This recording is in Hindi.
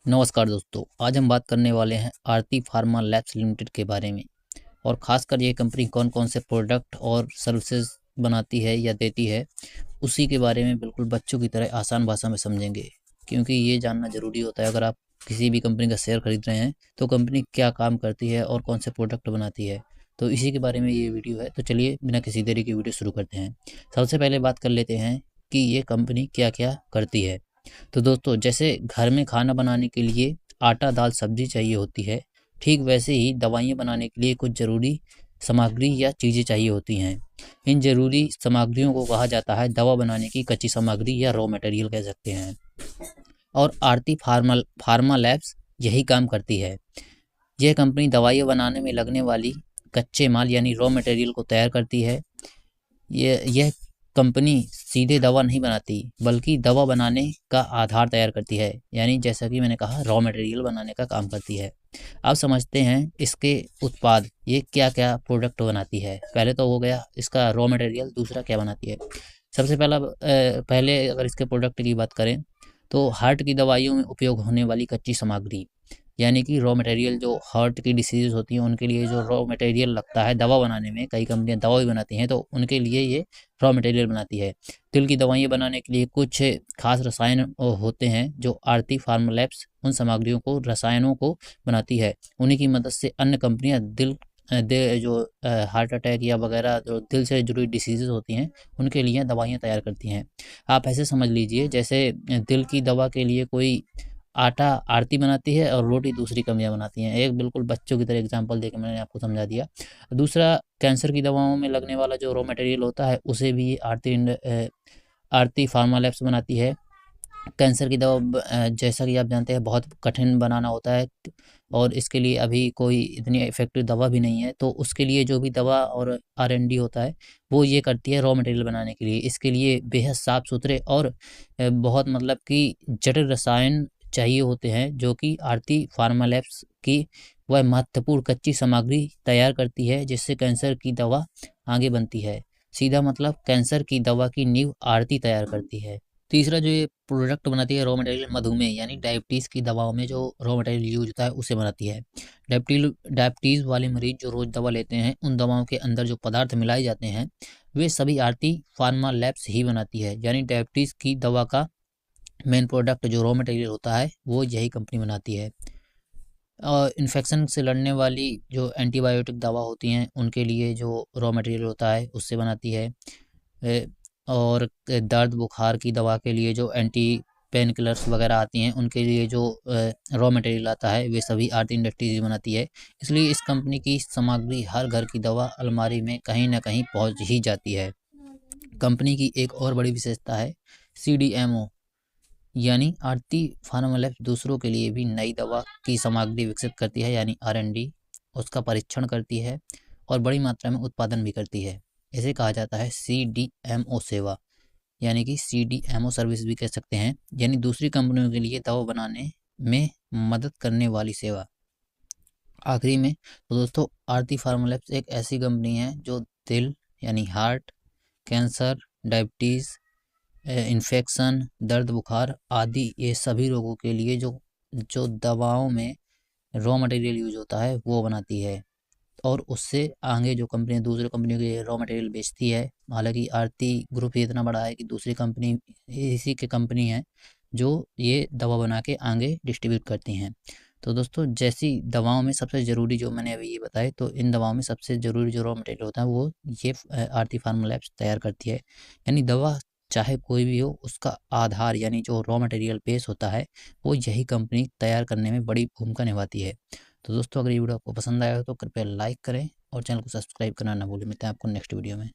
नमस्कार दोस्तों, आज हम बात करने वाले हैं आरती फार्मा लैब्स लिमिटेड के बारे में। और ख़ासकर ये कंपनी कौन-कौन से प्रोडक्ट और सर्विसेज बनाती है या देती है, उसी के बारे में बिल्कुल बच्चों की तरह आसान भाषा में समझेंगे। क्योंकि ये जानना ज़रूरी होता है, अगर आप किसी भी कंपनी का शेयर खरीद रहे हैं तो कंपनी क्या काम करती है और कौन से प्रोडक्ट बनाती है। तो इसी के बारे में ये वीडियो है। तो चलिए बिना किसी देरी के वीडियो शुरू करते हैं। सबसे पहले बात कर लेते हैं कि ये कंपनी क्या-क्या करती है। तो दोस्तों, जैसे घर में खाना बनाने के लिए आटा, दाल, सब्जी चाहिए होती है, ठीक वैसे ही दवाइयाँ बनाने के लिए कुछ ज़रूरी सामग्री या चीज़ें चाहिए होती हैं। इन ज़रूरी सामग्रियों को कहा जाता है दवा बनाने की कच्ची सामग्री या रॉ मटेरियल कह सकते हैं। और आरती फार्मा लैब्स यही काम करती है। यह कंपनी दवाइयाँ बनाने में लगने वाली कच्चे माल यानी रॉ मटेरियल को तैयार करती है। यह कंपनी सीधे दवा नहीं बनाती, बल्कि दवा बनाने का आधार तैयार करती है, यानी जैसा कि मैंने कहा रॉ मटेरियल बनाने का काम करती है। अब समझते हैं इसके उत्पाद, ये क्या-क्या प्रोडक्ट बनाती है। पहले तो हो गया इसका रॉ मटेरियल, दूसरा क्या बनाती है। सबसे पहले अगर इसके प्रोडक्ट की बात करें तो हार्ट की दवाइयों में उपयोग होने वाली कच्ची सामग्री, यानी कि रॉ मटेरियल, जो हार्ट की डिसीज़ होती हैं उनके लिए जो रॉ मटेरियल लगता है दवा बनाने में, कई कंपनियां दवा भी बनाती हैं तो उनके लिए ये रॉ मटेरियल बनाती है। दिल की दवाइयाँ बनाने के लिए कुछ खास रसायन होते हैं जो आरती फार्मा लैब्स उन सामग्रियों को, रसायनों को बनाती है। उन्हीं की मदद से अन्य कंपनियां हार्ट अटैक या वगैरह जो दिल से जुड़ी डिसीज़ेज़ होती हैं उनके लिए दवाइयाँ तैयार करती हैं। आप ऐसे समझ लीजिए जैसे दिल की दवा के लिए कोई आटा आरती बनाती है और रोटी दूसरी कंपनियाँ बनाती हैं। एक बिल्कुल बच्चों की तरह एग्ज़ाम्पल देके मैंने आपको समझा दिया। दूसरा, कैंसर की दवाओं में लगने वाला जो रॉ मटेरियल होता है उसे भी आरती फार्मा लैब्स बनाती है। कैंसर की दवा जैसा कि आप जानते हैं बहुत कठिन बनाना होता है और इसके लिए अभी कोई इतनी इफ़ेक्टिव दवा भी नहीं है। तो उसके लिए जो भी दवा और R&D होता है, वो ये करती है रॉ मटेरियल बनाने के लिए। इसके लिए बेहद साफ-सुथरे और बहुत मतलब कि जटिल रसायन चाहिए होते हैं, जो कि आरती फार्मा लैब्स की वह महत्वपूर्ण कच्ची सामग्री तैयार करती है, जिससे कैंसर की दवा आगे बनती है। सीधा मतलब कैंसर की दवा की नींव आरती तैयार करती है। तीसरा जो ये प्रोडक्ट बनाती है रॉ मटेरियल, मधुमेह यानी डायबिटीज़ की दवाओं में जो रॉ मटेरियल यूज होता है उसे बनाती है। डायबिटीज़ वाले मरीज जो रोज़ दवा लेते हैं, उन दवाओं के अंदर जो पदार्थ मिलाए जाते हैं वे सभी आरती फार्मा लैब्स ही बनाती है। यानी डायबिटीज़ की दवा का मेन प्रोडक्ट जो रॉ मटेरियल होता है वो यही कंपनी बनाती है। इन्फेक्शन से लड़ने वाली जो एंटीबायोटिक दवा होती हैं उनके लिए जो रॉ मटेरियल होता है उससे बनाती है। ए, और दर्द बुखार की दवा के लिए जो एंटी पेन किलर्स वगैरह आती हैं उनके लिए जो रॉ मटेरियल आता है वे सभी आरती इंडस्ट्रीज बनाती है। इसलिए इस कंपनी की सामग्री हर घर की दवा अलमारी में कहीं ना कहीं पहुंच ही जाती है। कंपनी की एक और बड़ी विशेषता है CDMO, यानी आरती फार्मा लैब्स दूसरों के लिए भी नई दवा की सामग्री विकसित करती है, यानी R&D, उसका परीक्षण करती है और बड़ी मात्रा में उत्पादन भी करती है। इसे कहा जाता है CDMO सेवा, यानी कि CDMO सर्विस भी कह सकते हैं, यानी दूसरी कंपनियों के लिए दवा बनाने में मदद करने वाली सेवा। आखिरी में तो दोस्तों, आरती फार्मा लैब्स एक ऐसी कंपनी है जो दिल यानी हार्ट, कैंसर, डायबिटीज़, इन्फेक्शन, दर्द बुखार आदि ये सभी रोगों के लिए जो जो दवाओं में रॉ मटेरियल यूज होता है वो बनाती है। और उससे आगे जो कंपनी दूसरी कंपनियों के रॉ मटेरियल बेचती है। हालांकि आरती ग्रुप ही इतना बड़ा है कि दूसरी कंपनी इसी की कंपनी है जो ये दवा बना के आगे डिस्ट्रीब्यूट करती हैं। तो दोस्तों, जैसी दवाओं में सबसे ज़रूरी जो मैंने अभी ये बताए, तो इन दवाओं में सबसे ज़रूरी जो रॉ मटेरियल होता है वो ये आरती फार्मा लैब्स तैयार करती है। यानी दवा चाहे कोई भी हो, उसका आधार यानी जो रॉ मटेरियल बेस होता है वो यही कंपनी तैयार करने में बड़ी भूमिका निभाती है। तो दोस्तों, अगर ये वीडियो आपको पसंद आया हो तो कृपया लाइक करें और चैनल को सब्सक्राइब करना ना भूलें। मिलते हैं आपको नेक्स्ट वीडियो में।